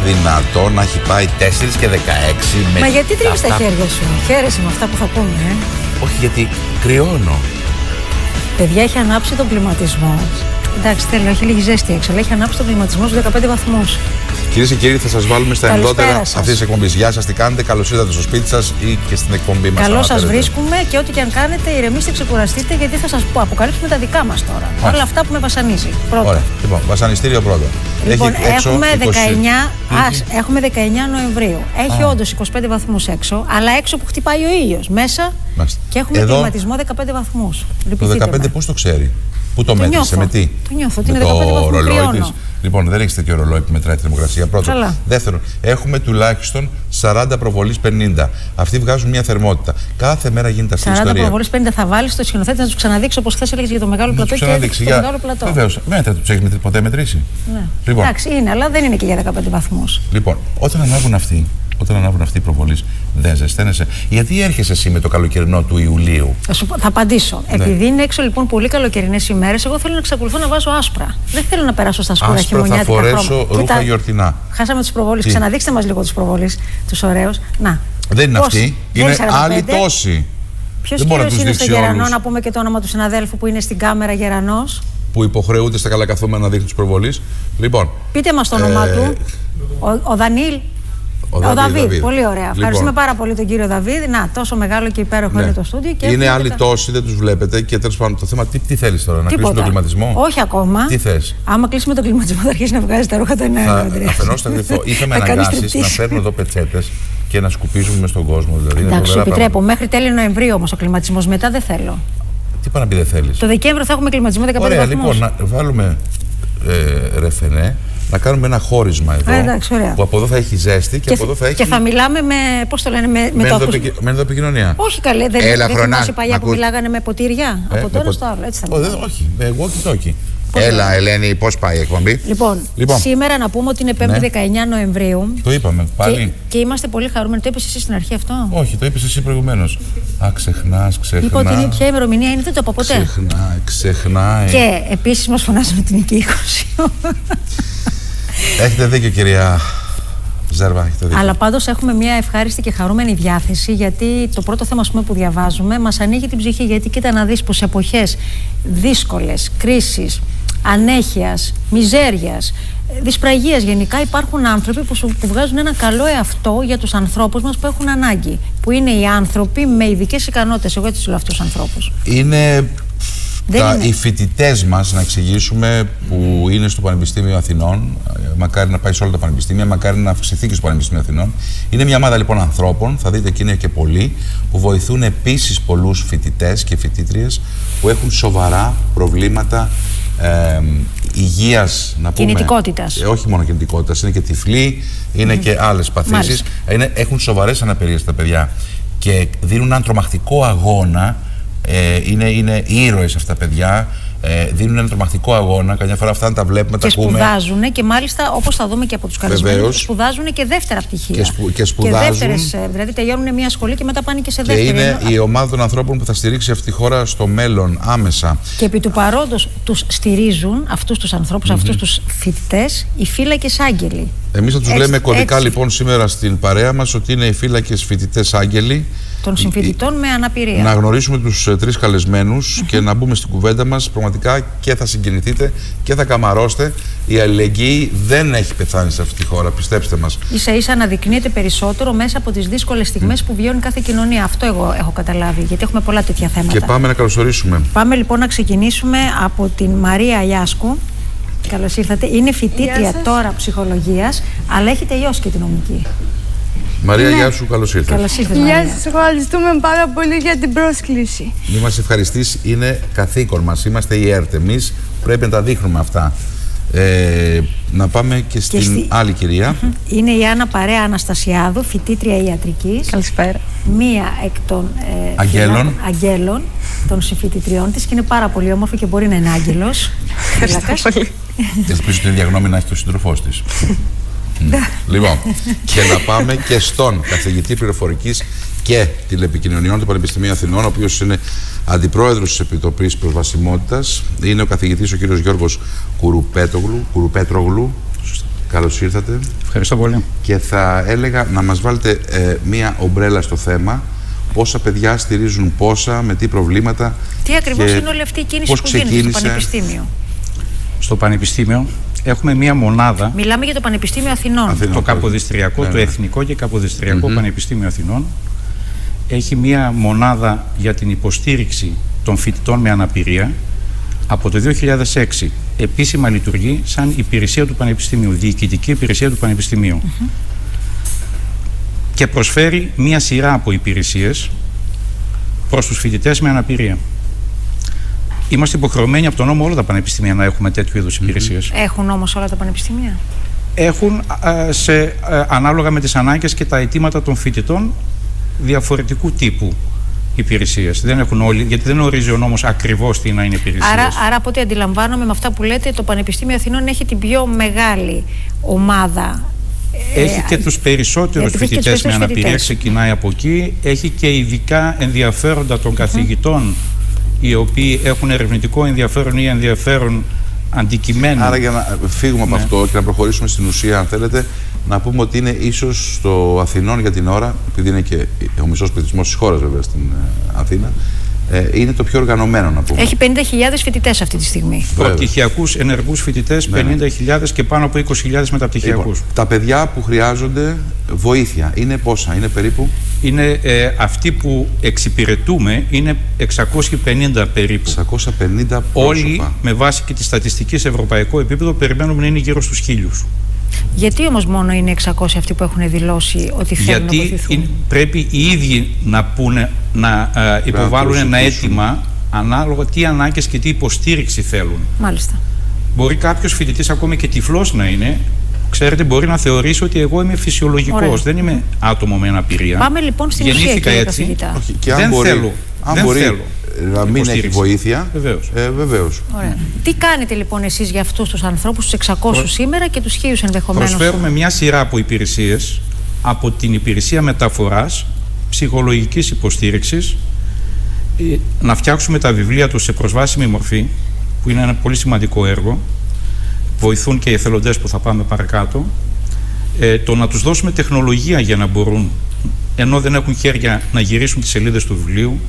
δυνατόν να έχει πάει 4 και 16 με. Μα γιατί τρίβεις τα χέρια σου? Χαίρεσαι με αυτά που θα πούμε, Όχι, γιατί κρυώνω. Παιδιά, έχει ανάψει τον κλιματισμό. Εντάξει, θέλω, έχει λίγη ζέστη έξω, αλλά έχει ανάψει τον κλιματισμό στους 15 βαθμούς. Κυρίες και κύριοι, θα σας βάλουμε στα ενδότερα αυτής της εκπομπής. Γεια σας, τι κάνετε, καλώς ήρθατε στο σπίτι σας ή και στην εκπομπή μας. Καλώς σας βρίσκουμε και ό,τι και αν κάνετε, ηρεμήστε, ξεκουραστείτε, γιατί θα σας αποκαλύψουμε τα δικά μας τώρα. Όλα αυτά που με βασανίζει. Πρώτα. Ωραία. Λοιπόν, βασανιστήριο πρώτο. Λοιπόν, έξω έχουμε 19 Νοεμβρίου. Έχει όντως 25 βαθμούς έξω, αλλά έξω που χτυπάει ο ήλιος. Μέσα και έχουμε κλιματισμό 15 βαθμούς. Το 15 πώς το ξέρει? Πού το μέτρησε, με τι? Το νιώθω, ότι είναι 15 βαθμούς κρυώνω. Λοιπόν, δεν έχει τέτοιο ρολόι που μετράει τη θερμοκρασία. Πρώτον. Δεύτερον, έχουμε τουλάχιστον 40 προβολής 50. Αυτοί βγάζουν μια θερμότητα. Κάθε μέρα γίνεται αυτή η ιστορία. 40 προβολής 50 θα βάλει στο σκηνοθέτη να του ξαναδείξει, όπως χθες έλεγες για το μεγάλο πλατό και το μεγάλο πλατό. Βεβαίως. Μέτρα του έχει ποτέ μετρήσει. Ναι. Λοιπόν. Εντάξει, είναι, αλλά δεν είναι και για 15 βαθμούς. Λοιπόν, όταν ανάβουν αυτοί οι προβολείς, δεν ζεσταίνεσαι? Γιατί έρχεσαι εσύ με το καλοκαιρινό του Ιουλίου? Θα απαντήσω. Ναι. Επειδή είναι έξω λοιπόν πολύ καλοκαιρινές ημέρες, εγώ θέλω να εξακολουθώ να βάζω άσπρα. Δεν θέλω να περάσω στα σκούρα χειμωνιάτικα. Θα φορέσω ρούχα γιορτινά. Χάσαμε τις προβολείς. Ξαναδείξτε μας λίγο τις προβολείς, τους ωραίους. Να. Δεν είναι αυτοί. Είναι άλλοι τόσοι. Ποιος κύριος είναι στο Γερανό, να πούμε και το όνομα του συναδέλφου που είναι στην κάμερα, Γερανός? Που υποχρεούται στα καλά καθόμενα να δείχνει τις προβολείς. Λοιπόν. Πείτε μας το όνομά του. Ο Δανίλ. Ο Δαβίδ. Πολύ ωραία. Ευχαριστούμε πάρα πολύ τον κύριο Δαβίδ. Να, τόσο μεγάλο και υπέροχο είναι το στούντιο. Και είναι άλλοι τόσοι, δεν τους βλέπετε. Και τέλος πάντων το θέμα, τι θέλεις τώρα, να κλείσουμε τον κλιματισμό? Όχι ακόμα. Τι θες? Άμα κλείσουμε τον κλιματισμό, θα αρχίσει να βγάζει τα ρούχα τα νέα. Αφενός θα κρυφθώ. Είχαμε αναγκάσεις να φέρνω εδώ πετσέτες και να σκουπίζουμε μες στον κόσμο. Δηλαδή, εντάξει, σου επιτρέπω. Μέχρι τέλη Νοεμβρίου όμως ο κλιματισμός. Μετά δεν θέλω. Τι πάνε να πει δεν θέλεις? Το Δεκέμβριο θα έχουμε κλιματισμό 15 βαθμούς. Ωραία, λοιπόν, να βάλουμε ρεφενέ. Να κάνουμε ένα χώρισμα εδώ. Εντάξει, που από εδώ θα έχει ζέστη και από εδώ θα έχει. Και θα μιλάμε με. Πώς το λένε, με ενδοεπικοινωνία. Όχι καλέ, δεν θυμάσαι παλιά που μιλάγανε με ποτήρια. Από τώρα στο άλλο. Έτσι θα μιλάμε. Όχι, με walkie-talkie. Έλα, Ελένη, πώς πάει η εκπομπή? Λοιπόν, σήμερα να πούμε ότι είναι 5η 19 Νοεμβρίου. Το είπαμε πάλι. Και είμαστε πολύ χαρούμενοι. Το είπες εσύ στην αρχή αυτό? Όχι, το είπες εσύ προηγουμένως. Α, ξεχνάς. Είπα ότι ποια ημερομηνία είναι, δεν το είπα ποτέ. Ξεχνάει. Και επίσης μας φωνάζουν την εκεί 20. Έχετε δίκιο, κυρία Ζέρβα, έχετε δίκιο. Αλλά πάντως έχουμε μια ευχάριστη και χαρούμενη διάθεση, γιατί το πρώτο θέμα που διαβάζουμε μας ανοίγει την ψυχή. Γιατί κοίτα να δεις πως σε εποχές δύσκολες, κρίσης, ανέχειας, μιζέριας, δυσπραγίας γενικά, υπάρχουν άνθρωποι που βγάζουν ένα καλό εαυτό για τους ανθρώπους μας που έχουν ανάγκη. Που είναι οι άνθρωποι με ειδικές ικανότητες. Εγώ έτσι τους λέω αυτούς τους ανθρώπους. Είναι. Οι φοιτητές μας, να εξηγήσουμε, που είναι στο Πανεπιστήμιο Αθηνών, μακάρι να πάει σε όλα τα πανεπιστήμια, μακάρι να αυξηθεί και στο Πανεπιστήμιο Αθηνών. Είναι μια ομάδα λοιπόν ανθρώπων, θα δείτε και είναι και πολλοί, που βοηθούν επίσης πολλούς φοιτητές και φοιτήτριες που έχουν σοβαρά προβλήματα υγείας, να πούμε. Κινητικότητας. Όχι μόνο κινητικότητας, είναι και τυφλοί, είναι και άλλες παθήσεις. Έχουν σοβαρές αναπηρίες τα παιδιά και δίνουν έναν τρομακτικό αγώνα. Είναι ήρωες αυτά τα παιδιά. Δίνουν ένα τρομακτικό αγώνα. Καμιά φορά αυτά να τα βλέπουμε, και τα ακούμε. Σπουδάζουν και μάλιστα, όπως θα δούμε και από τους καλεσμένους, σπουδάζουν και δεύτερα πτυχία. Και σπουδάζουν. Δηλαδή τελειώνουν μια σχολή και μετά πάνε και σε δεύτερη. Και είναι η ομάδα των ανθρώπων που θα στηρίξει αυτή τη χώρα στο μέλλον άμεσα. Και επί του παρόντος τους στηρίζουν αυτούς τους ανθρώπους, αυτούς τους φοιτητές, οι φύλακες άγγελοι. Εμείς θα τους λέμε κωδικά λοιπόν σήμερα στην παρέα μας ότι είναι οι φύλακες φοιτητές άγγελοι των συμφοιτητών με αναπηρία. Να γνωρίσουμε τους τρεις καλεσμένους και να μπούμε στην κουβέντα μας. Πραγματικά και θα συγκινηθείτε και θα καμαρώσετε. Η αλληλεγγύη δεν έχει πεθάνει σε αυτή τη χώρα, πιστέψτε μας. Ίσα-ίσα αναδεικνύεται περισσότερο μέσα από τις δύσκολες στιγμές που βιώνει κάθε κοινωνία. Αυτό εγώ έχω καταλάβει, γιατί έχουμε πολλά τέτοια θέματα. Και πάμε να καλωσορίσουμε. Πάμε λοιπόν να ξεκινήσουμε από την Μαρία Ιάσκου. Καλώς ήρθατε. Είναι φοιτήτρια τώρα ψυχολογίας, αλλά έχει τελειώσει και την νομική. Μαρία, γεια σου, καλώς ήρθες. Καλώς ήρθες, Γεια σας, ευχαριστούμε πάρα πολύ για την πρόσκληση. Μη μας ευχαριστείς, είναι καθήκον μας. Είμαστε η ΕΡΤ. Εμείς πρέπει να τα δείχνουμε αυτά. Να πάμε και στην άλλη κυρία. Είναι η Άννα Παρέα Αναστασιάδου, φοιτήτρια ιατρικής. Καλησπέρα. Μία εκ των αγγέλων των συμφοιτητριών της και είναι πάρα πολύ όμορφη και μπορεί να είναι άγγελος. Ευχαριστώ πολύ. Ελπίζω την διαγνώμη να έχει και ο σύντροφός της. Λοιπόν, και να πάμε και στον καθηγητή πληροφορικής και τηλεπικοινωνιών του Πανεπιστημίου Αθηνών, ο οποίος είναι αντιπρόεδρος της Επιτροπής Προσβασιμότητας. Είναι ο καθηγητής ο κύριος Γιώργος Κουρουπέτρογλου. Καλώς ήρθατε. Ευχαριστώ πολύ. Και θα έλεγα να μας βάλετε μία ομπρέλα στο θέμα. Πόσα παιδιά στηρίζουν πόσα, με τι προβλήματα. Τι ακριβώς είναι όλη αυτή η κίνηση που γίνεται στο Πανεπιστήμιο? Στο Πανεπιστήμιο έχουμε μία μονάδα. Μιλάμε για το Πανεπιστήμιο Αθηνών. Το Καποδιστριακό, το Εθνικό και Καποδιστριακό Πανεπιστήμιο Αθηνών. Έχει μία μονάδα για την υποστήριξη των φοιτητών με αναπηρία. Από το 2006 επίσημα λειτουργεί σαν υπηρεσία του Πανεπιστημίου, διοικητική υπηρεσία του Πανεπιστημίου. Και προσφέρει μία σειρά από υπηρεσίες προς τους φοιτητές με αναπηρία. Είμαστε υποχρεωμένοι από τον νόμο όλα τα πανεπιστήμια να έχουμε τέτοιου είδους υπηρεσίες. Έχουν όμως όλα τα πανεπιστήμια? Έχουν ανάλογα με τις ανάγκες και τα αιτήματα των φοιτητών διαφορετικού τύπου υπηρεσίες. Δεν έχουν όλοι, γιατί δεν ορίζει ο νόμος ακριβώς τι να είναι υπηρεσίες. Άρα από ό,τι αντιλαμβάνομαι με αυτά που λέτε, το Πανεπιστήμιο Αθηνών έχει την πιο μεγάλη ομάδα. Έχει και τους περισσότερους φοιτητές με αναπηρία, ξεκινάει από εκεί. Έχει και ειδικά ενδιαφέροντα των καθηγητών, οι οποίοι έχουν ερευνητικό ενδιαφέρον ή ενδιαφέρον αντικειμένο. Άρα, για να φύγουμε από αυτό και να προχωρήσουμε στην ουσία, αν θέλετε, να πούμε ότι είναι ίσως στο Αθηνών για την ώρα, επειδή είναι και ο μισός πληθυσμός της χώρας βέβαια στην Αθήνα, είναι το πιο οργανωμένο, να πούμε. Έχει 50.000 φοιτητές αυτή τη στιγμή. Προπτυχιακούς ενεργούς φοιτητές, 50.000 και πάνω από 20.000 μεταπτυχιακούς. Λοιπόν, τα παιδιά που χρειάζονται βοήθεια είναι πόσα, είναι περίπου? Είναι αυτοί που εξυπηρετούμε είναι 650 περίπου. 650 πρόσωπα. Όλοι με βάση και τη στατιστική σε ευρωπαϊκό επίπεδο περιμένουμε να είναι γύρω στους 1.000. Γιατί όμως μόνο είναι 600 αυτοί που έχουν δηλώσει ότι θέλουν να βοηθηθούν? Γιατί πρέπει οι ίδιοι να πούνε, να υποβάλουν ένα αίτημα ανάλογα τι ανάγκες και τι υποστήριξη θέλουν. Μάλιστα. Μπορεί κάποιος φοιτητής, ακόμη και τυφλός να είναι, ξέρετε, μπορεί να θεωρήσει ότι εγώ είμαι φυσιολογικός. Ωραία. Δεν είμαι άτομο με αναπηρία. Πάμε λοιπόν στην ουσία, κύριε καθηγητά. Όχι, και αν μπορεί να μην έχει βοήθεια. Βεβαίως. Τι κάνετε λοιπόν εσείς για αυτούς τους ανθρώπους, τους 600 σήμερα και τους 1.000 ενδεχομένως? Προσφέρουμε μια σειρά από υπηρεσίες, από την υπηρεσία μεταφοράς, ψυχολογικής υποστήριξης, να φτιάξουμε τα βιβλία τους σε προσβάσιμη μορφή, που είναι ένα πολύ σημαντικό έργο. Βοηθούν και οι εθελοντές που θα πάμε παρακάτω. Το να τους δώσουμε τεχνολογία για να μπορούν, ενώ δεν έχουν χέρια, να γυρίσουν τις σελίδες του βιβλίου,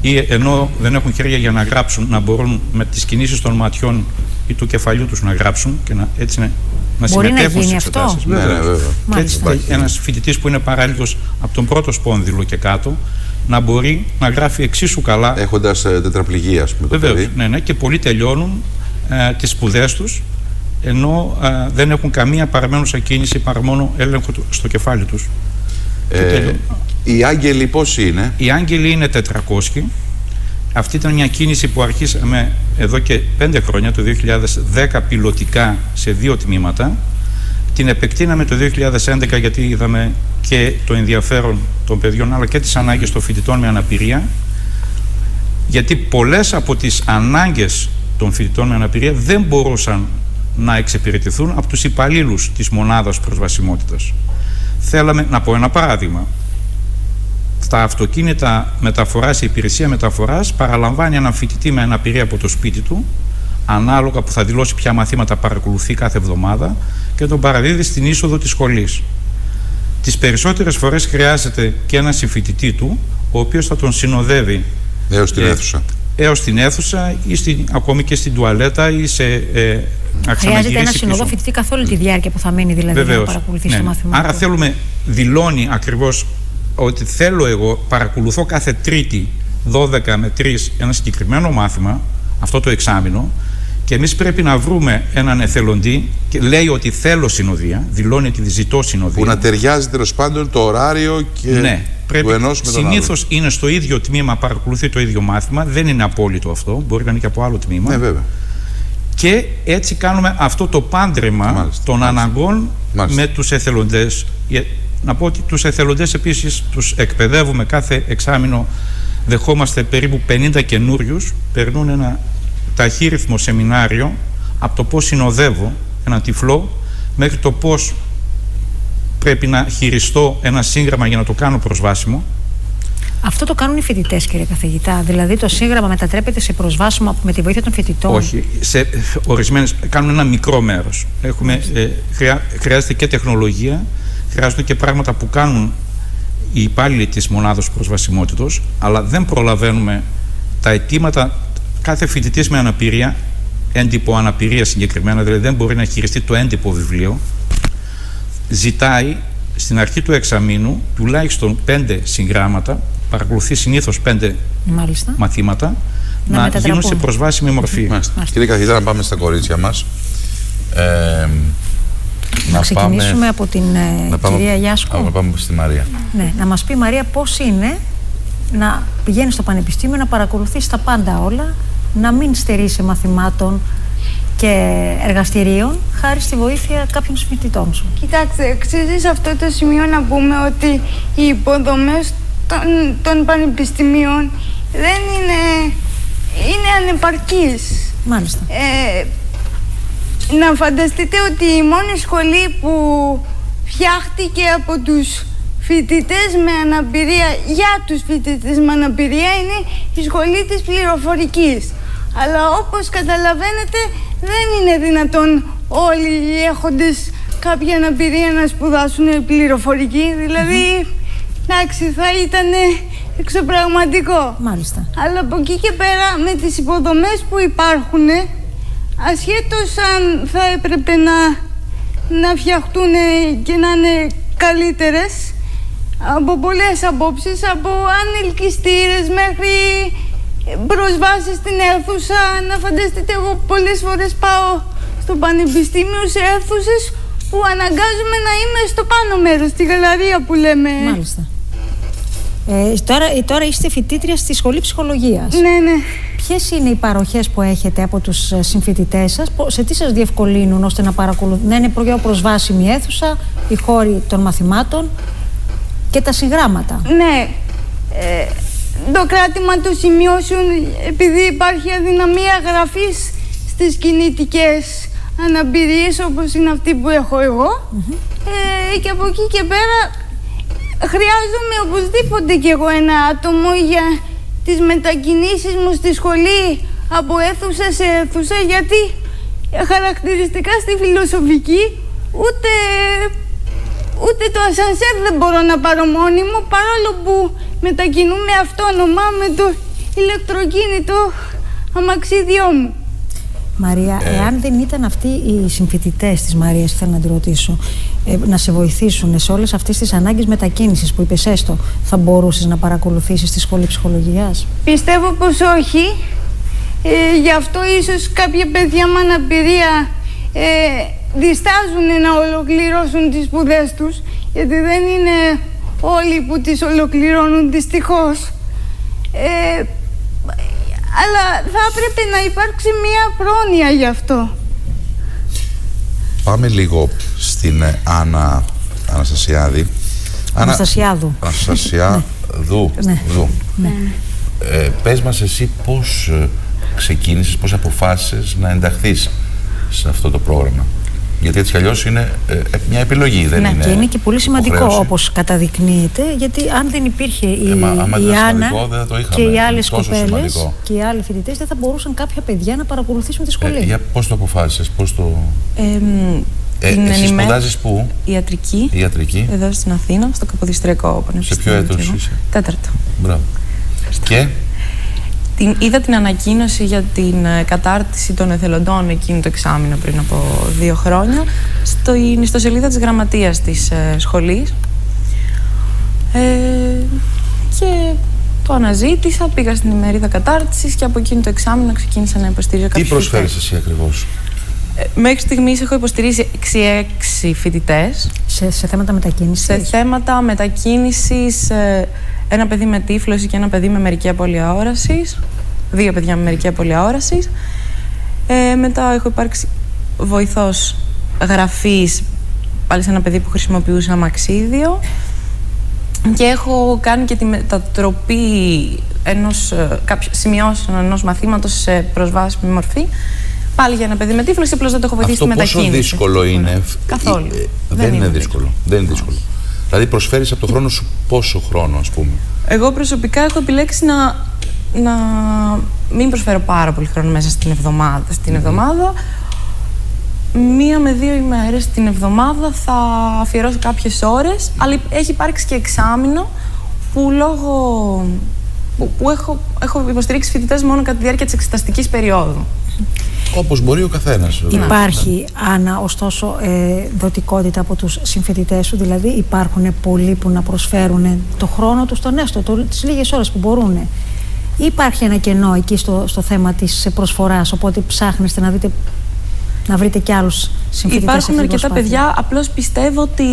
ή ενώ δεν έχουν χέρια για να γράψουν, να μπορούν με τις κινήσεις των ματιών ή του κεφαλιού τους να γράψουν και έτσι να συμμετέχουν στις εξετάσεις. Και έτσι ένας φοιτητής που είναι παράλυτος από τον πρώτο σπόνδυλο και κάτω να μπορεί να γράφει εξίσου καλά. Έχοντας τετραπληγία, ας πούμε. Βεβαίως, ναι, και πολλοί τελειώνουν τις σπουδές τους, ενώ δεν έχουν καμία παραμένουσα κίνηση παρά μόνο έλεγχο στο κεφάλι τους. Οι άγγελοι πόσοι είναι? Οι άγγελοι είναι 400. Αυτή ήταν μια κίνηση που αρχίσαμε εδώ και 5 χρόνια, το 2010 πιλωτικά σε 2 τμήματα. Την επεκτείναμε το 2011 γιατί είδαμε και το ενδιαφέρον των παιδιών αλλά και τις ανάγκες των φοιτητών με αναπηρία. Γιατί πολλές από τις ανάγκες των φοιτητών με αναπηρία δεν μπορούσαν να εξυπηρετηθούν από τους υπαλλήλους της μονάδας προσβασιμότητας. Θέλαμε να πω ένα παράδειγμα. Στα αυτοκίνητα μεταφοράς, η υπηρεσία μεταφοράς παραλαμβάνει έναν φοιτητή με αναπηρία από το σπίτι του, ανάλογα που θα δηλώσει ποια μαθήματα παρακολουθεί κάθε εβδομάδα και τον παραδίδει στην είσοδο της σχολής. Τις περισσότερες φορές χρειάζεται και ένα συμφοιτητή του, ο οποίος θα τον συνοδεύει έως την αίθουσα ή ακόμη και στην τουαλέτα ή σε χρειάζεται ένα συνοδό φοιτητή καθ' όλη τη διάρκεια που θα μείνει δηλαδή να παρακολουθήσει το μάθημα. Άρα θέλουμε, δηλώνει ακριβώς ότι θέλω εγώ, παρακολουθώ κάθε Τρίτη 12 με 3 ένα συγκεκριμένο μάθημα, αυτό το εξάμηνο, και εμείς πρέπει να βρούμε έναν εθελοντή και λέει ότι θέλω συνοδεία, δηλώνει ότι ζητώ συνοδεία. Που να ταιριάζει τέλος πάντων το ωράριο και πρέπει, του ενός με τον άλλο. Συνήθως είναι στο ίδιο τμήμα, παρακολουθεί το ίδιο μάθημα, δεν είναι απόλυτο αυτό, μπορεί να είναι και από άλλο τμήμα. Ναι, βέβαια. Και έτσι κάνουμε αυτό το πάντρεμα των αναγκών με τους εθελοντές. Να πω ότι τους εθελοντές επίσης τους εκπαιδεύουμε κάθε εξάμηνο, δεχόμαστε περίπου 50 καινούριους, περνούν ένα ταχύρυθμο σεμινάριο από το πώς συνοδεύω έναν τυφλό μέχρι το πώς πρέπει να χειριστώ ένα σύγγραμμα για να το κάνω προσβάσιμο. Αυτό το κάνουν οι φοιτητές, κύριε καθηγητά? Δηλαδή το σύγγραμμα μετατρέπεται σε προσβάσιμο με τη βοήθεια των φοιτητών? Όχι. Σε ορισμένες κάνουν ένα μικρό μέρος. Χρειάζεται και τεχνολογία, χρειάζονται και πράγματα που κάνουν οι υπάλληλοι της μονάδας προσβασιμότητος, αλλά δεν προλαβαίνουμε τα αιτήματα. Κάθε φοιτητής με αναπηρία, έντυπο αναπηρία συγκεκριμένα, δηλαδή δεν μπορεί να χειριστεί το έντυπο βιβλίο, ζητάει στην αρχή του εξαμήνου τουλάχιστον 5 συγγράμματα, παρακολουθεί συνήθως 5 μαθήματα, να γίνουν σε προσβάσιμη μορφή. Κύριε καθηγητά, να πάμε στα κορίτσια μας. Να ξεκινήσουμε από την κυρία Γιάσκου. Να πάμε στη Μαρία. Ναι, να μας πει, Μαρία, πώς είναι να πηγαίνει στο πανεπιστήμιο, να παρακολουθείς τα πάντα όλα, να μην στερείσαι μαθημάτων και εργαστηρίων χάρη στη βοήθεια κάποιων φοιτητών σου. Κοιτάξτε, αξίζει σε αυτό το σημείο να πούμε ότι οι υποδομές των πανεπιστημίων δεν είναι ανεπαρκείς. Μάλιστα. Να φανταστείτε ότι η μόνη σχολή που φτιάχτηκε από τους φοιτητές με αναπηρία, για τους φοιτητές με αναπηρία, είναι η σχολή της πληροφορικής. Αλλά όπως καταλαβαίνετε, δεν είναι δυνατόν όλοι οι έχοντες κάποια αναπηρία να σπουδάσουν πληροφορική. Δηλαδή, εντάξει, θα ήταν εξωπραγματικό. Μάλιστα. Αλλά από εκεί και πέρα, με τις υποδομές που υπάρχουν, ασχέτως αν θα έπρεπε να φτιαχτούν και να είναι καλύτερες, από πολλές απόψεις, από ανελκυστήρες μέχρι προσβάσεις στην αίθουσα. Να φανταστείτε, εγώ πολλές φορές πάω στο πανεπιστήμιο σε αίθουσες που αναγκάζομαι να είμαι στο πάνω μέρος, στη γαλαρία που λέμε. Μάλιστα. Τώρα είστε φοιτήτρια στη σχολή ψυχολογίας. Ναι, ναι. Ποιες είναι οι παροχές που έχετε από τους συμφοιτητές σας, σε τι σας διευκολύνουν ώστε να είναι προσβάσιμη αίθουσα, οι χώροι των μαθημάτων και τα συγγράμματα? Ναι. Το κράτημα των σημειώσεων, επειδή υπάρχει αδυναμία γραφής στις κινητικές αναπηρίες όπως είναι αυτή που έχω εγώ, και από εκεί και πέρα χρειάζομαι οπωσδήποτε κι εγώ ένα άτομο για τις μετακινήσεις μου στη σχολή από αίθουσα σε αίθουσα, γιατί χαρακτηριστικά στη φιλοσοφική ούτε το ασανσέρ δεν μπορώ να πάρω μόνη μου, παρόλο που μετακινούμε αυτόνομα με το ηλεκτροκίνητο αμαξίδιό μου. Μαρία, εάν δεν ήταν αυτοί οι συμφοιτητές της Μαρίας, θέλω να τη ρωτήσω, να σε βοηθήσουν σε όλες αυτές τις ανάγκες μετακίνησης που είπες, έστω, θα μπορούσες να παρακολουθήσεις στη σχολή ψυχολογίας? Πιστεύω πως όχι. Γι' αυτό ίσως κάποια παιδιά με αναπηρία διστάζουν να ολοκληρώσουν τις σπουδές τους, γιατί δεν είναι όλοι που τις ολοκληρώνουν, δυστυχώς. Αλλά θα έπρεπε να υπάρξει μια πρόνοια γι' αυτό. Πάμε λίγο στην Αναστασιάδη. Αναστασιάδου. Αναστασιάδου. Πες μας εσύ πώς ξεκίνησες, πώς αποφάσισες να ενταχθείς σε αυτό το πρόγραμμα? Γιατί έτσι κι αλλιώς είναι μια επιλογή, δεν είναι? Και είναι και πολύ σημαντικό, υποχρέωση, όπως καταδεικνύεται, γιατί αν δεν υπήρχε η Άννα και οι άλλες κοπέλες και οι άλλοι φοιτητές, δεν θα μπορούσαν κάποια παιδιά να παρακολουθήσουν τη σχολή. Πώς το αποφάσισες, πώς το... εσύ σπουδάζεις πού? Ιατρική. Εδώ στην Αθήνα, στο Καποδιστριακό Πανεπιστήμιο. Σε ποιο έτος είσαι? 4ο. Μπράβο. Και... Είδα την ανακοίνωση για την κατάρτιση των εθελοντών εκείνο το εξάμηνο πριν από 2 χρόνια στην ιστοσελίδα της γραμματείας της σχολής, και το αναζήτησα, πήγα στην ημερίδα κατάρτισης και από εκείνο το εξάμηνο ξεκίνησα να υποστηρίζω κάποιους φοιτητές. Τι προσφέρεις εσύ ακριβώς? Μέχρι στιγμής έχω υποστηρίζει 6 φοιτητές. Σε θέματα μετακίνησης? Σε θέματα μετακίνησης, ένα παιδί με τύφλωση και ένα παιδί με μερική απώλεια όρασης. 2 παιδιά με μερική απώλεια όρασης. Μετά έχω υπάρξει βοηθός γραφής, πάλι σε ένα παιδί που χρησιμοποιούσε αμαξίδιο. Και έχω κάνει και τη μετατροπή σημειώσεων ενός μαθήματος σε προσβάσιμη μορφή. Πάλι για ένα παιδί με τύφλωση, απλώς δεν το έχω βοηθήσει στη μετακίνηση. Αυτό πόσο δύσκολο είναι? Καθόλου. Δεν είναι δύσκολο. Δεν είναι δύσκολο. Δηλαδή προσφέρεις από το χρόνο σου πόσο χρόνο, ας πούμε? Εγώ προσωπικά έχω επιλέξει να μην προσφέρω πάρα πολύ χρόνο μέσα στην εβδομάδα. Στην εβδομάδα, 1 με 2 ημέρες την εβδομάδα θα αφιερώσω κάποιες ώρες, αλλά έχει υπάρξει και εξάμηνο που έχω υποστηρίξει φοιτητές μόνο κατά τη διάρκεια της εξεταστικής περίοδου. Όπως μπορεί ο καθένας. Υπάρχει, Άννα, ωστόσο, δοτικότητα από τους συμφοιτητές σου? Δηλαδή υπάρχουν πολλοί που να προσφέρουν το χρόνο τους, τον έστω, τις λίγες ώρες που μπορούν? Υπάρχει ένα κενό εκεί στο θέμα της προσφοράς, οπότε ψάχνεστε να βρείτε κι άλλους συμφοιτητές? Υπάρχουν αρκετά παιδιά, απλώς πιστεύω ότι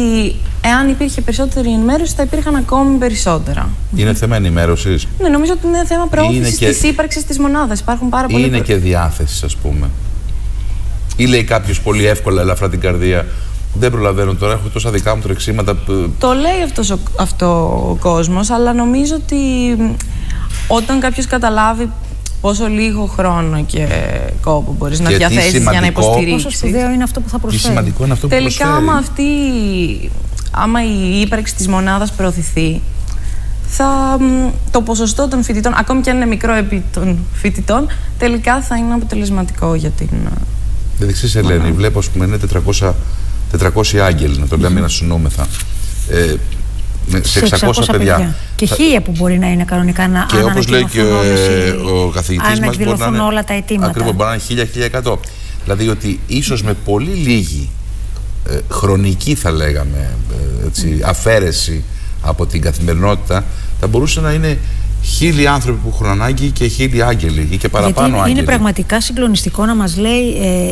εάν υπήρχε περισσότερη ενημέρωση θα υπήρχαν ακόμη περισσότερα. Είναι θέμα ενημέρωσης? Ναι, νομίζω ότι είναι θέμα προώθησης της ύπαρξης της μονάδας. Υπάρχουν πάρα πολλοί. Είναι και διάθεσης, ας πούμε? Ή λέει κάποιος πολύ εύκολα, ελαφρά την καρδία, δεν προλαβαίνω τώρα, έχω τόσα δικά μου τρεξίματα. Το λέει αυτό ο κόσμος, αλλά νομίζω ότι όταν κάποιος καταλάβει πόσο λίγο χρόνο και κόπο μπορείς να διαθέσεις για να υποστηρίξεις. Πόσο σπουδαίο είναι αυτό που θα προσφέρει. Τι σημαντικό είναι αυτό που τελικά, προσφέρει. άμα η ύπαρξη της μονάδας προωθηθεί, το ποσοστό των φοιτητών, ακόμη και αν είναι μικρό επί των φοιτητών, τελικά θα είναι αποτελεσματικό για την. Δηλαδή, ξέρεις, Ελένη, βλέπω, ας πούμε, είναι 400 άγγελοι, να το λέμε, να συνόμεθα. Σε 600 παιδιά. Και 1000 που μπορεί να είναι κανονικά να και όπως λέει και ο καθηγητής μας, μπορεί να είναι όλα τα αιτήματα. Ακριβώς, μπορεί να είναι 1000-1100. Δηλαδή ότι ίσως με πολύ λίγη χρονική, θα λέγαμε, αφαίρεση από την καθημερινότητα, θα μπορούσε να είναι 1000 άνθρωποι που έχουν ανάγκη και 1000 άγγελοι ή και παραπάνω. Γιατί άγγελοι. Είναι πραγματικά συγκλονιστικό να μας λέει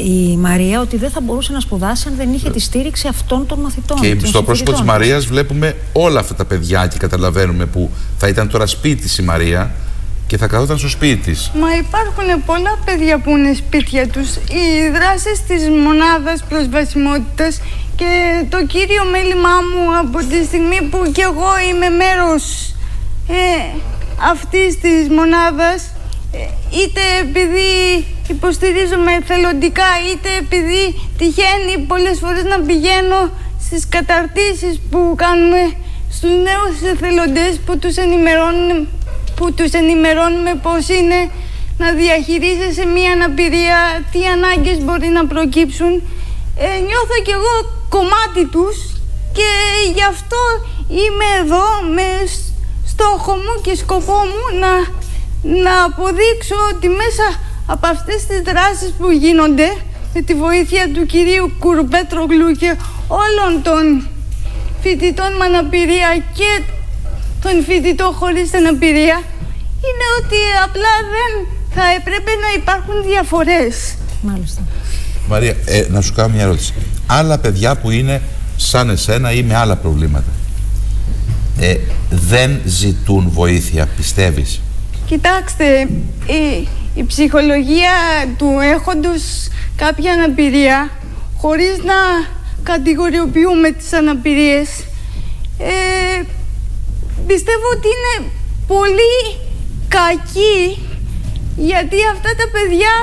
η Μαρία ότι δεν θα μπορούσε να σπουδάσει αν δεν είχε τη στήριξη αυτών των μαθητών. Και στο πρόσωπο της Μαρίας βλέπουμε όλα αυτά τα παιδιά και καταλαβαίνουμε που θα ήταν τώρα σπίτι της η Μαρία και θα καθόταν στο σπίτι της. Μα υπάρχουν πολλά παιδιά που είναι σπίτια τους. Οι δράσεις της μονάδας προσβασιμότητας και το κύριο μέλημά μου από τη στιγμή που κι εγώ είμαι μέρος αυτής της μονάδας, είτε επειδή υποστηρίζομαι εθελοντικά, είτε επειδή τυχαίνει πολλές φορές να πηγαίνω στις καταρτήσεις που κάνουμε στους νέους εθελοντές που τους ενημερώνουμε πώς είναι να διαχειρίζεσαι μία αναπηρία, τι ανάγκες μπορεί να προκύψουν. Νιώθω κι εγώ κομμάτι τους και γι' αυτό είμαι εδώ με στόχο μου και σκοπό μου να αποδείξω ότι μέσα από αυτές τις δράσεις που γίνονται με τη βοήθεια του κυρίου Κουρουπέτρογλου και όλων των φοιτητών με αναπηρία και των φοιτητών χωρίς αναπηρία, είναι ότι απλά δεν θα έπρεπε να υπάρχουν διαφορές. Μάλιστα. Μαρία, να σου κάνω μια ερώτηση. Άλλα παιδιά που είναι σαν εσένα ή με άλλα προβλήματα, δεν ζητούν βοήθεια, πιστεύεις? Κοιτάξτε, η ψυχολογία του έχοντος κάποια αναπηρία, χωρίς να κατηγοριοποιούμε τις αναπηρίες, πιστεύω ότι είναι πολύ κακή, γιατί αυτά τα παιδιά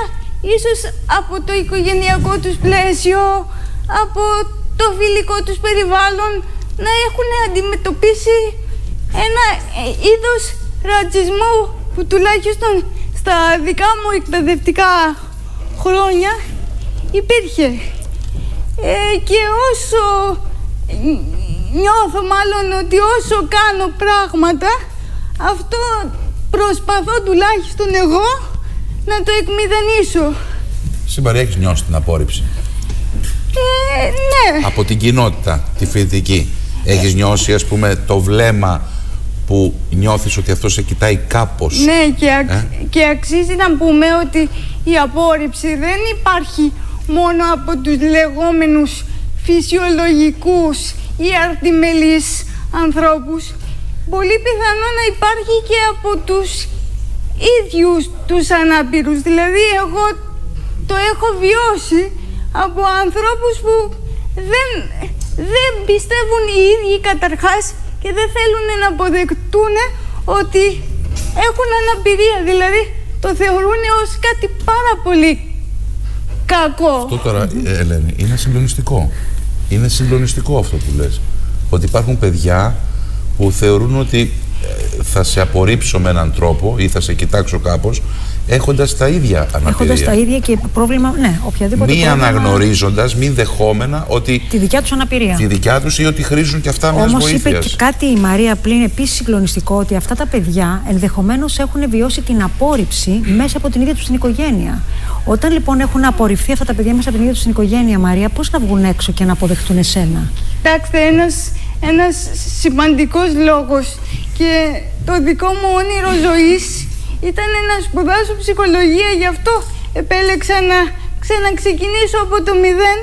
ίσως από το οικογενειακό τους πλαίσιο, από το φιλικό τους περιβάλλον, να έχουν αντιμετωπίσει ένα είδος ρατσισμού που τουλάχιστον στα δικά μου εκπαιδευτικά χρόνια υπήρχε. Και όσο νιώθω μάλλον ότι όσο κάνω πράγματα, αυτό προσπαθώ τουλάχιστον εγώ να το εκμηδενήσω. Εσύ, Μαρία, έχεις νιώσει την απόρριψη? Ναι. Από την κοινότητα, τη φοιτητική. Έχεις νιώσει, ας πούμε, το βλέμμα που νιώθεις ότι αυτό σε κοιτάει κάπως? Ναι, και αξίζει να πούμε ότι η απόρριψη δεν υπάρχει μόνο από τους λεγόμενους φυσιολογικούς ή αρτιμελείς ανθρώπους. Πολύ πιθανό να υπάρχει και από τους ίδιους τους ανάπηρους. Δηλαδή, εγώ το έχω βιώσει από ανθρώπους που δεν πιστεύουν οι ίδιοι καταρχάς και δεν θέλουν να αποδεκτούν ότι έχουν αναπηρία. Δηλαδή, το θεωρούν ως κάτι πάρα πολύ κακό. Αυτό τώρα, Ελένη, είναι συγκλονιστικό. Είναι συγκλονιστικό αυτό που λες. ότι υπάρχουν παιδιά που θεωρούν ότι θα σε απορρίψω με έναν τρόπο ή θα σε κοιτάξω κάπως, έχοντας τα ίδια αναπηρία. Έχοντας τα ίδια και πρόβλημα, ναι, οποιαδήποτε μη πρόβλημα. αναγνωρίζοντας, μη δεχόμενα ότι. Τη δικιά τους αναπηρία. Τη δικιά τους ή ότι χρήζουν και αυτά μιας βοήθειας. Όμως είπε και κάτι η Μαρία πλην επίσης συγκλονιστικό, ότι αυτά τα παιδιά ενδεχομένως έχουν βιώσει την απόρριψη μέσα από την ίδια τους την οικογένεια. Όταν λοιπόν έχουν απορριφθεί αυτά τα παιδιά μέσα από την ίδια τους την οικογένεια, Μαρία, πώς να βγουν έξω και να αποδεχτούν εσένα? Κοιτάξτε, ένας σημαντικός λόγος και το δικό μου όνειρο ζωής ήταν να σπουδάσω ψυχολογία. Γι' αυτό επέλεξα να ξαναξεκινήσω από το μηδέν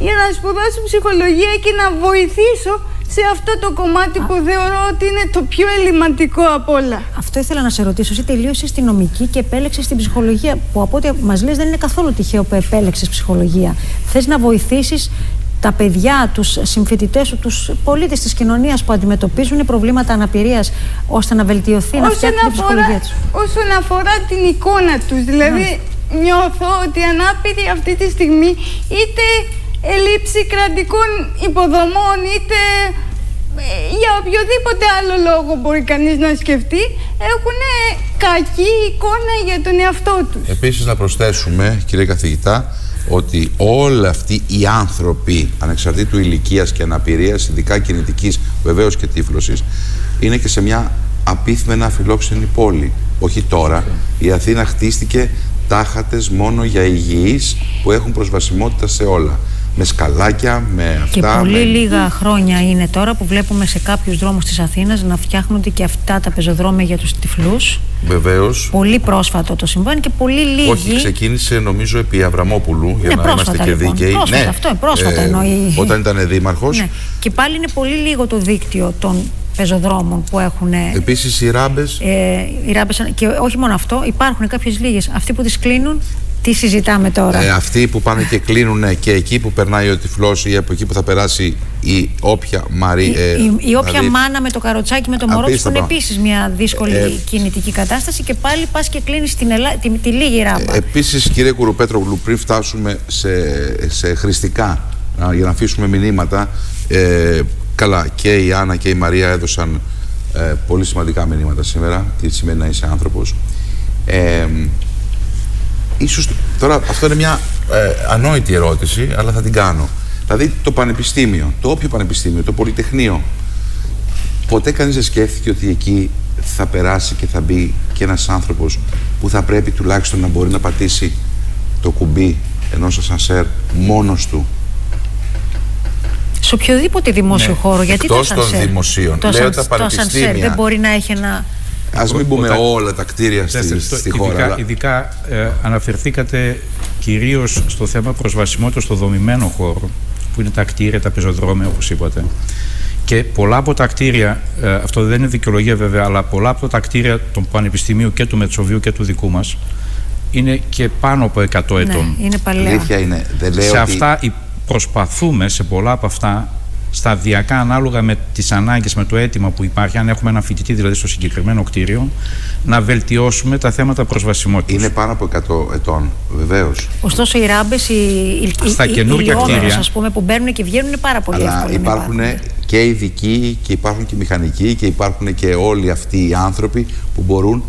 για να σπουδάσω ψυχολογία και να βοηθήσω σε αυτό το κομμάτι που θεωρώ ότι είναι το πιο ελληματικό απ' όλα. Αυτό ήθελα να σε ρωτήσω. Εσύ τελείωσες τη νομική και επέλεξες την ψυχολογία, που από ό,τι μας λες δεν είναι καθόλου τυχαίο που επέλεξες ψυχολογία. Θες να βοηθήσεις τα παιδιά, τους συμφοιτητές σου, τους πολίτες της κοινωνίας που αντιμετωπίζουν προβλήματα αναπηρίας, ώστε να βελτιωθεί, να φτιάξει την ψυχολογία τους. Όσον αφορά την εικόνα τους, δηλαδή νιώθω ότι οι ανάπηροι αυτή τη στιγμή, είτε ελλείψη κρατικών υποδομών, είτε για οποιοδήποτε άλλο λόγο μπορεί κανείς να σκεφτεί, έχουν κακή εικόνα για τον εαυτό τους. Επίσης να προσθέσουμε, κύριε καθηγητά, ότι όλοι αυτοί οι άνθρωποι, ανεξαρτήτου ηλικίας και αναπηρίας, ειδικά κινητικής βεβαίως και τύφλωσης, είναι και σε μια απίθμενα φιλόξενη πόλη. Όχι τώρα. Η Αθήνα χτίστηκε τάχατες μόνο για υγιείς που έχουν προσβασιμότητα σε όλα. Με σκαλάκια, με αυτά. Και πολύ λίγα χρόνια είναι τώρα που βλέπουμε σε κάποιους δρόμους της Αθήνας να φτιάχνονται και αυτά τα πεζοδρόμια για τους τυφλούς. Βεβαίως. Πολύ πρόσφατο το συμβάν και πολύ λίγοι. Όχι, ξεκίνησε νομίζω επί Αβραμόπουλου, για ναι, να πρόσφατα, είμαστε και λοιπόν. δίκαιοι. Πρόσφατα, ναι, αυτό, πρόσφατα εννοεί. Όταν ήταν δήμαρχος. Ναι. Και πάλι είναι πολύ λίγο το δίκτυο των πεζοδρόμων που έχουν. Επίσης οι ράμπες. Οι ράμπες, και όχι μόνο αυτό, υπάρχουν κάποιες λίγες. Αυτοί που τις κλείνουν, τι συζητάμε τώρα? Αυτοί που πάνε και κλείνουν και εκεί που περνάει ο τυφλός ή από εκεί που θα περάσει η όποια η όποια μάνα με το καροτσάκι με το μωρό της, που είναι επίσης μια δύσκολη κινητική κατάσταση, και πάλι πας και κλείνεις τη λίγη ράμπα. Επίσης, κύριε Κουροπέτρογλου, πριν φτάσουμε σε χρηστικά, για να αφήσουμε μηνύματα, καλά, και η Άννα και η Μαρία έδωσαν πολύ σημαντικά μηνύματα σήμερα, τι σημαίνει να είσαι άνθρωπος. Ίσως τώρα αυτό είναι μια ανόητη ερώτηση, αλλά θα την κάνω. Δηλαδή το πανεπιστήμιο, το όποιο πανεπιστήμιο, το πολυτεχνείο, ποτέ κανείς δεν σκέφτηκε ότι εκεί θα περάσει και θα μπει και ένας άνθρωπος που θα πρέπει τουλάχιστον να μπορεί να πατήσει το κουμπί ενός ασανσέρ μόνος του? Σε οποιοδήποτε δημόσιο χώρο, γιατί εκτός των δημοσίων. Λέω τα πανεπιστήμια. Δεν μπορεί να έχει ένα. Ας μην πούμε όλα τα κτίρια στη χώρα. Ειδικά αναφερθήκατε κυρίως στο θέμα προσβασιμότητας στο δομημένο χώρο, που είναι τα κτίρια, τα πεζοδρόμια, όπως είπατε. Και πολλά από τα κτίρια, αυτό δεν είναι δικαιολογία βέβαια, αλλά πολλά από τα κτίρια του Πανεπιστημίου και του Μετσοβίου και του δικού μας είναι και πάνω από 100 ετών. Είναι παλαιά. Αλήθεια είναι. Δεν λέω σε αυτά προσπαθούμε, σε πολλά από αυτά, σταδιακά, ανάλογα με τις ανάγκες, με το αίτημα που υπάρχει, αν έχουμε ένα φοιτητή δηλαδή στο συγκεκριμένο κτίριο, να βελτιώσουμε τα θέματα προσβασιμότητας. Είναι πάνω από 100 ετών, βεβαίως. Ωστόσο, οι ράμπες, στα καινούργια κτίρια, ας πούμε, που μπαίνουν και βγαίνουν, είναι πάρα πολύ εύκολο. Υπάρχουν και ειδικοί και υπάρχουν και μηχανικοί και υπάρχουν και όλοι αυτοί οι άνθρωποι που μπορούν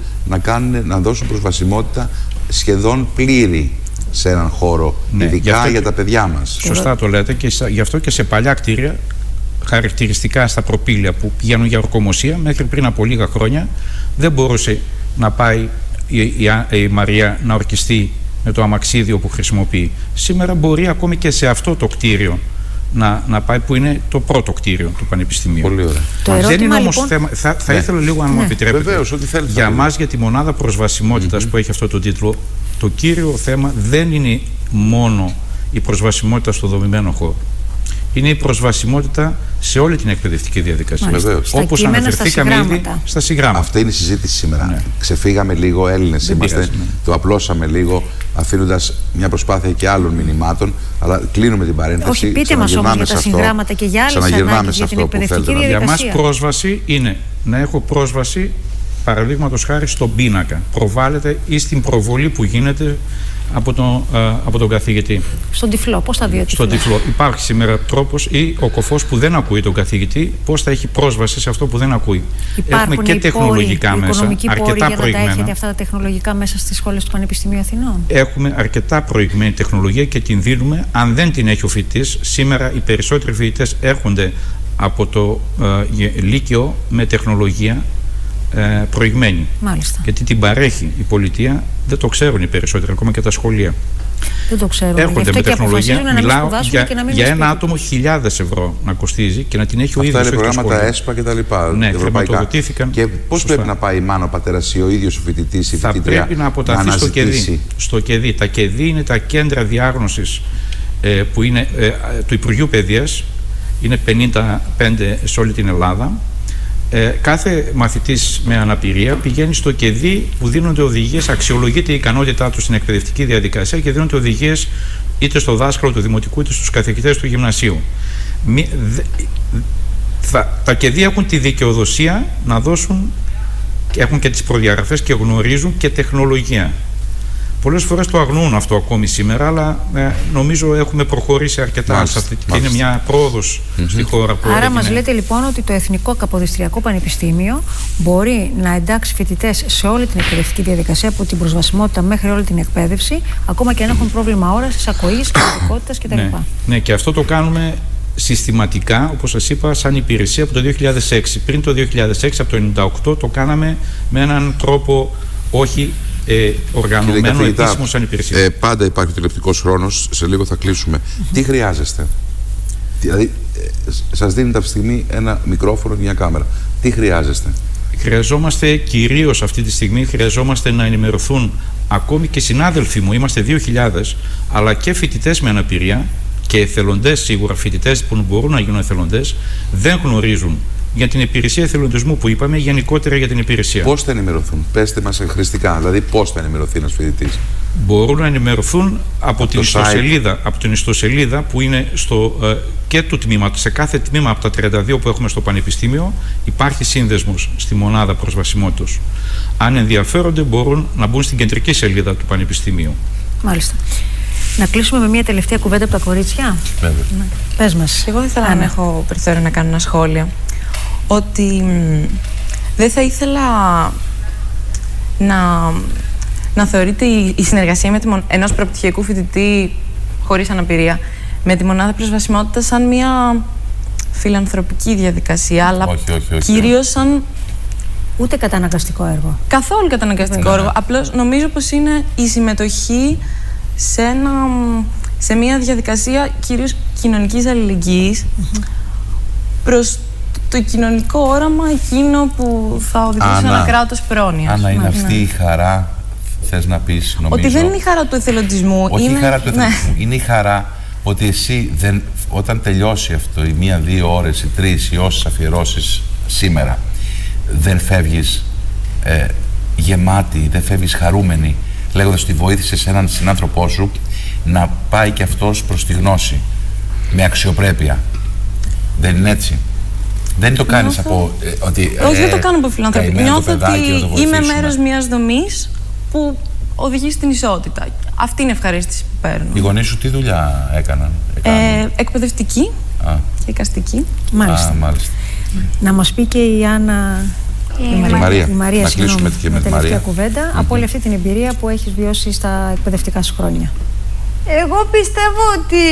να δώσουν προσβασιμότητα σχεδόν πλήρη σε έναν χώρο, ειδικά για τα παιδιά μας. Σωστά το λέτε, και γι' αυτό και σε παλιά κτίρια, χαρακτηριστικά στα προπήλαια που πηγαίνουν για ορκομοσία, μέχρι πριν από λίγα χρόνια δεν μπορούσε να πάει η Μαρία να ορκιστεί με το αμαξίδιο που χρησιμοποιεί. Σήμερα μπορεί ακόμη και σε αυτό το κτίριο να πάει, που είναι το πρώτο κτίριο του Πανεπιστημίου. Πολύ ωραία. Δεν είναι όμως θέμα. Θα ήθελα λίγο, αν μου επιτρέπετε. Βεβαίως, ό,τι θέλετε. Για μας, για τη μονάδα προσβασιμότητας που έχει αυτό το τίτλο, το κύριο θέμα δεν είναι μόνο η προσβασιμότητα στο δομημένο χώρο. Είναι η προσβασιμότητα σε όλη την εκπαιδευτική διαδικασία. Όπως αναφερθήκαμε ήδη στα συγγράμματα. Αυτή είναι η συζήτηση σήμερα. Ξεφύγαμε λίγο, Έλληνες είμαστε, το απλώσαμε λίγο, αφήνοντας μια προσπάθεια και άλλων μηνυμάτων, αλλά κλείνουμε την παρένθεση. Όχι, πείτε μας όμως για τα συγγράμματα και για άλλες ανάγκες για την εκπαιδευτική διαδικασία. Για μας πρόσβαση είναι να έχω πρόσβαση, παραδείγματος χάρη, στον πίνακα. Προβάλλεται ή στην προβολή που γίνεται από τον καθηγητή. Στον τυφλό, πώς θα δει ο τυφλός? Στον τυφλό. Υπάρχει σήμερα τρόπος, ή ο κωφός που δεν ακούει τον καθηγητή, πώς θα έχει πρόσβαση σε αυτό που δεν ακούει. Υπάρχουν Έχουμε και τεχνολογικά μέσα, αρκετά για να τα έχετε προηγμένα. αυτά τα τεχνολογικά μέσα στις σχολές του Πανεπιστημίου Αθηνών? Έχουμε αρκετά προηγμένη τεχνολογία και την δίνουμε. Αν δεν την έχει ο φοιτητής, σήμερα οι περισσότεροι φοιτητές έρχονται από το Λύκειο με τεχνολογία προηγμένη. Μάλιστα. Γιατί την παρέχει η πολιτεία, δεν το ξέρουν οι περισσότεροι, ακόμα και τα σχολεία. Δεν το ξέρουν. Έρχονται με τεχνολογία. Μιλάω για ένα άτομο 1.000 ευρώ να κοστίζει και να την έχει ο ίδιος. Αυτά είναι προγράμματα ΕΣΠΑ και τα λοιπά. Ναι, ευρωπαϊκά. Και πώς πρέπει να πάει η μάνα, ο πατέρας ή ο ίδιος ο φοιτητής, η φοιτήτρια? Θα πρέπει να αποταθεί στο ΚΕΔΗ. Τα ΚΕΔΗ είναι τα κέντρα διάγνωσης που είναι του Υπουργείου Παιδείας. Είναι 55 σε όλη την Ελλάδα. Κάθε μαθητής με αναπηρία πηγαίνει στο ΚΕΔΗ που δίνονται οδηγίες, αξιολογείται η ικανότητά του στην εκπαιδευτική διαδικασία και δίνονται οδηγίες είτε στο δάσκαλο του δημοτικού είτε στους καθηγητές του γυμνασίου. Τα ΚΕΔΗ έχουν τη δικαιοδοσία να δώσουν, έχουν και τις προδιαγραφές και γνωρίζουν και τεχνολογία. Πολλές φορές το αγνοούν αυτό ακόμη σήμερα, αλλά νομίζω έχουμε προχωρήσει αρκετά σε αυτή και είναι μια πρόοδος στη χώρα που Άρα μας λέτε λοιπόν ότι το Εθνικό Καποδιστριακό Πανεπιστήμιο μπορεί να εντάξει φοιτητές σε όλη την εκπαιδευτική διαδικασία, από την προσβασιμότητα μέχρι όλη την εκπαίδευση, ακόμα και αν έχουν πρόβλημα όρασης, ακοής, κινητικότητας κτλ. Ναι, και αυτό το κάνουμε συστηματικά, όπως σας είπα, σαν υπηρεσία από το 2006. Πριν το 2006, από το 1998, το κάναμε με έναν τρόπο όχι οργανωμένο, επίσημο σαν υπηρεσία. Πάντα υπάρχει τηλεπτικός χρόνος, σε λίγο θα κλείσουμε. Τι χρειάζεστε? Δηλαδή, σας δίνει αυτή τη στιγμή ένα μικρόφωνο και μια κάμερα. Τι χρειάζεστε? Χρειαζόμαστε κυρίως αυτή τη στιγμή, χρειαζόμαστε να ενημερωθούν ακόμη και συνάδελφοί μου, είμαστε 2.000, αλλά και φοιτητές με αναπηρία και εθελοντές, σίγουρα φοιτητές που μπορούν να γίνουν εθελοντές, δεν γνωρίζουν για την υπηρεσία εθελοντισμού που είπαμε, γενικότερα για την υπηρεσία. Πώς θα ενημερωθούν? Πέστε μας χρηστικά, δηλαδή πώς θα ενημερωθεί ένας φοιτητής? Μπορούν να ενημερωθούν από την ιστοσελίδα που είναι και του τμήματος. Σε κάθε τμήμα από τα 32 που έχουμε στο Πανεπιστήμιο υπάρχει σύνδεσμος στη μονάδα προσβασιμότητας. Αν ενδιαφέρονται μπορούν να μπουν στην κεντρική σελίδα του Πανεπιστημίου. Μάλιστα. Να κλείσουμε με μια τελευταία κουβέντα από τα κορίτσια. Βέβαια. Πες μας. Εγώ δεν ήθελα να έχω περιθώριο να κάνω ένα σχόλιο. Ότι δεν θα ήθελα να θεωρείται η συνεργασία ενός προπτυχιακού φοιτητή χωρίς αναπηρία με τη μονάδα προσβασιμότητας σαν μια φιλανθρωπική διαδικασία, αλλά κυρίως σαν... Ούτε καταναγκαστικό έργο. Καθόλου καταναγκαστικό έργο. Απλώς νομίζω πως είναι η συμμετοχή σε μια διαδικασία κυρίως κοινωνικής αλληλεγγύης προς το κοινωνικό όραμα εκείνο που θα οδηγήσει ένα κράτος πρόνοιας. Άννα, είναι αυτή η χαρά, θες να πεις, νομίζω? Ότι δεν είναι η χαρά του εθελοντισμού. Όχι η χαρά του εθελοντισμού. Είναι η χαρά ότι εσύ όταν τελειώσει αυτό, οι 1-2 ώρες, οι 3, οι όσες αφιερώσεις σήμερα, δεν φεύγεις γεμάτη, δεν φεύγεις χαρούμενη, λέγοντας ότι βοήθησες έναν συνάνθρωπό σου να πάει και αυτός προς τη γνώση, με αξιοπρέπεια. Δεν είναι έτσι? Δεν το κάνεις από ότι... Όχι, δεν το κάνω από φιλανθρωπία. Νιώθω ότι είμαι μέρος μιας δομής που οδηγεί στην ισότητα. Αυτή είναι η ευχαρίστηση που παίρνω. Οι γονείς σου τι δουλειά έκαναν? Εκπαιδευτική και εικαστική. Μάλιστα. Μάλιστα. Να μας πει και η Άννα... Η Μαρία, να κλείσουμε και με τη Μαρία. Κουβέντα από όλη αυτή την εμπειρία που έχεις βιώσει στα εκπαιδευτικά σου χρόνια. Εγώ πιστεύω ότι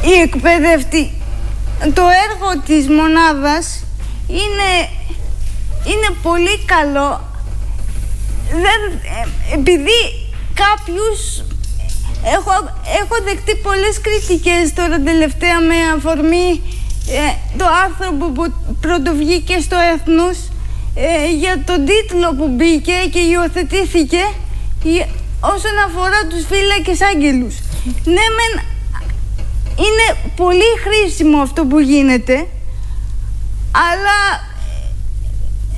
η εκπαιδευτική, το έργο της μονάδας είναι πολύ καλό. Επειδή κάποιους έχω δεχτεί πολλές κριτικές τώρα τελευταία με αφορμή το άρθρο που πρωτοβγήκε στο Έθνος για τον τίτλο που μπήκε και υιοθετήθηκε όσον αφορά τους φύλακες άγγελους. Ναι, είναι πολύ χρήσιμο αυτό που γίνεται, αλλά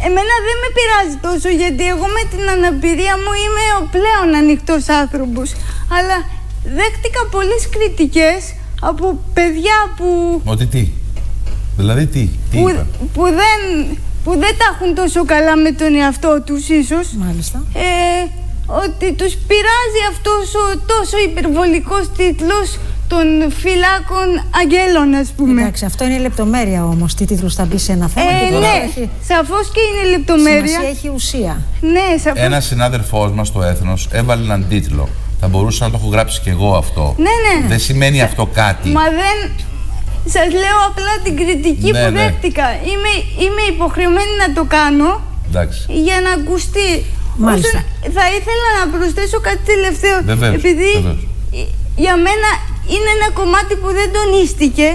εμένα δεν με πειράζει τόσο, γιατί εγώ με την αναπηρία μου είμαι ο πλέον ανοιχτός άνθρωπος, αλλά δέχτηκα πολλές κριτικές από παιδιά που... Ότι τι? Δηλαδή τι είπα? Που δεν τα έχουν τόσο καλά με τον εαυτό τους ίσως. Μάλιστα. ότι τους πειράζει αυτός ο τόσο υπερβολικός τίτλος των φυλάκων αγγέλων, ας πούμε. Εντάξει, αυτό είναι λεπτομέρεια όμως. Τι τίτλος θα μπει σε ένα θέμα. Ναι, σαφώς και είναι λεπτομέρεια. Σημασία έχει ουσία. Ναι, σαφώς. Ένας συνάδελφός μας στο Έθνος έβαλε έναν τίτλο. Θα μπορούσα να το έχω γράψει κι εγώ αυτό. Ναι. Δεν σημαίνει αυτό κάτι. Μα δεν... Σας λέω απλά την κριτική που δέχτηκα. Είμαι υποχρεωμένη να το κάνω. Εντάξει. Για να ακουστεί. Μάλιστα. Θα ήθελα να προσθέσω κάτι τελευταίο. Βεβαίως, επειδή για μένα είναι ένα κομμάτι που δεν τονίστηκε,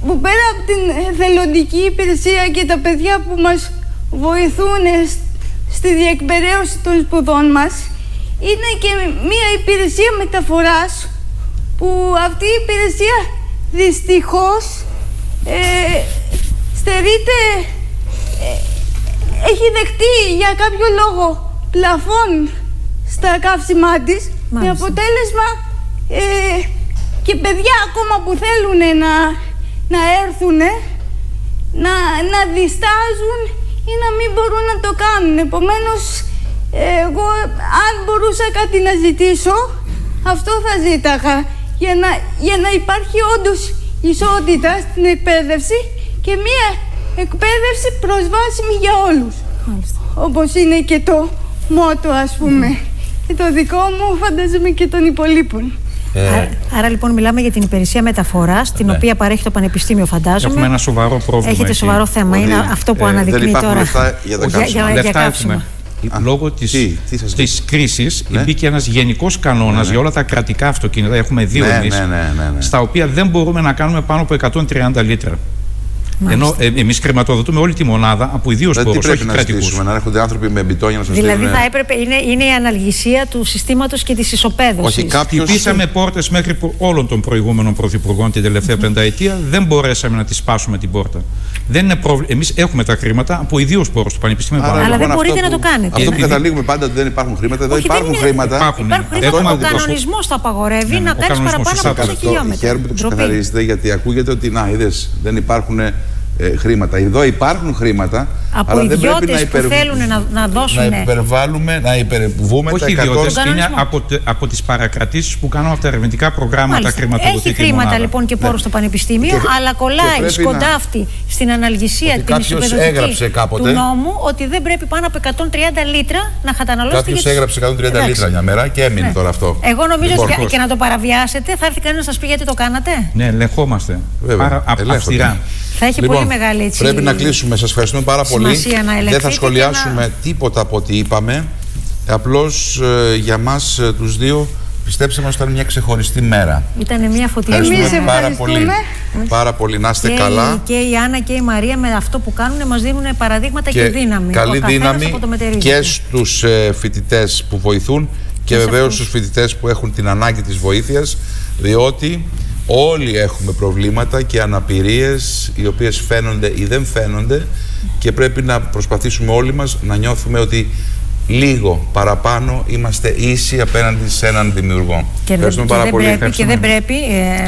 που πέρα από την θελοντική υπηρεσία και τα παιδιά που μας βοηθούν στη διεκπεραίωση των σπουδών μας, είναι και μια υπηρεσία μεταφοράς, που αυτή η υπηρεσία δυστυχώς στερείται, έχει δεχτεί για κάποιο λόγο πλαφόν στα καύσιμά της, με αποτέλεσμα και παιδιά ακόμα που θέλουν να έρθουν να διστάζουν ή να μην μπορούν να το κάνουν. Επομένως, εγώ αν μπορούσα κάτι να ζητήσω, αυτό θα ζήταγα, για να υπάρχει όντως ισότητα στην εκπαίδευση και μία εκπαίδευση προσβάσιμη για όλους. Μάλιστα. Όπως είναι και το μότο, ας πούμε. Και το δικό μου, φαντάζομαι, και των υπολείπων. Άρα λοιπόν μιλάμε για την υπηρεσία μεταφοράς, την οποία παρέχει το Πανεπιστήμιο, φαντάζομαι. Έχουμε ένα σοβαρό πρόβλημα. Έχετε εκεί. σοβαρό θέμα. Είναι αυτό που αναδεικνύει δεν τώρα. λεφτά για τα καύσιμα. Για καύσιμα. Λόγω της κρίσης μπήκε ένας γενικός κανόνας για όλα τα κρατικά αυτοκίνητα. Έχουμε δύο εμείς, στα οποία δεν μπορούμε να κάνουμε πάνω από 130 λίτρα. Ενώ εμείς κρεματοδοτούμε όλη τη μονάδα από ιδίους πόρους, όχι κρατικούς. Να έρχονται άνθρωποι με μπιτόνια να σας Δηλαδή δίνουν... θα έπρεπε, είναι η αναλγησία του συστήματος και της ισοπαίδωσης. Όχι, κάποιος... Χτυπήσαμε πόρτες μέχρι όλων των προηγούμενων πρωθυπουργών την τελευταία πενταετία, δεν μπορέσαμε να τη σπάσουμε την πόρτα. Δεν είναι πρόβλημα. Εμείς έχουμε τα χρήματα από ιδίους πόρους του Πανεπιστημίου. Αλλά δεν μπορείτε να το κάνετε. Αυτό που καταλήγουμε πάντα ότι δεν υπάρχουν χρήματα, εδώ υπάρχουν χρήματα. Υπάρχουν χρήματα. Ο κανονισμός το απαγορεύει να κάνεις παραπάνω από 2 χιλιόμετρα. Χαίρομαι που το ξεκαθαρίζετε, γιατί ακούγεται ότι δεν υπάρχουν χρήματα. Εδώ υπάρχουν χρήματα, από ιδιώτες που θέλουν να δώσουν. Να υπερβάλλουμε, να υπερβούμε όχι τα 100. Ιδιώτες, είναι από τις παρακρατήσεις που κάνουν από τα ερευνητικά προγράμματα χρηματοδοτική. Έχει χρήματα λοιπόν και πόρους στο Πανεπιστήμιο, αλλά κολλάει σκοντάφτη στην αναλγησία την ισοπεδωτική του νόμου ότι δεν πρέπει πάνω από 130 λίτρα να καταναλώσετε. Κάποιος έγραψε 130 λίτρα μια μέρα και έμεινε τώρα αυτό. Εγώ νομίζω ότι και να το παραβιάσετε θα έρθει κανείς να σας πει γιατί το κάνατε. Ναι, ελεγχόμαστε. Αυστηρά. Θα έχει πολύ μεγάλη έτσι. Πρέπει να κλείσουμε. Σας ευχαριστούμε πάρα πολύ. Δεν θα σχολιάσουμε τίποτα από ό,τι είπαμε. Απλώς για μας τους δύο, πιστέψτε μας, ήταν μια ξεχωριστή μέρα. Ήταν μια φωτεινή μέρα. Πάρα πολύ. Να είστε καλά. Και η Άννα και η Μαρία με αυτό που κάνουν μας δίνουν παραδείγματα και δύναμη. Καλή δύναμη και στους φοιτητές που βοηθούν και βεβαίως στους φοιτητές που έχουν την ανάγκη της βοήθειας, διότι όλοι έχουμε προβλήματα και αναπηρίες οι οποίες φαίνονται ή δεν φαίνονται και πρέπει να προσπαθήσουμε όλοι μας να νιώθουμε ότι λίγο παραπάνω είμαστε ίσοι απέναντι σε έναν δημιουργό. Ευχαριστούμε πάρα πολύ. Και δεν πρέπει,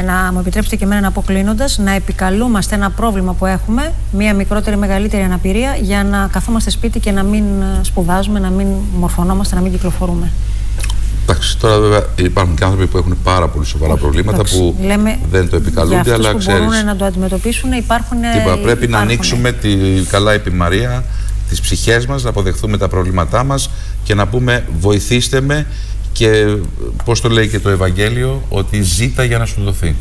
να μου επιτρέψετε και εμένα να πω κλείνοντας, να επικαλούμαστε ένα πρόβλημα που έχουμε, μία μικρότερη μεγαλύτερη αναπηρία, για να καθόμαστε σπίτι και να μην σπουδάζουμε, να μην μορφωνόμαστε, να μην κυκλοφορούμε. Εντάξει, τώρα βέβαια υπάρχουν και άνθρωποι που έχουν πάρα πολύ σοβαρά προβλήματα που δεν το επικαλούνται, αλλά που ξέρεις. Μπορούν να το αντιμετωπίσουν, υπάρχουν. Πρέπει να ανοίξουμε τη καλά επιμαρία, τις ψυχές μας, να αποδεχθούμε τα προβλήματά μας και να πούμε βοηθήστε με και πώς το λέει και το Ευαγγέλιο, ότι ζήτα για να σου δοθεί.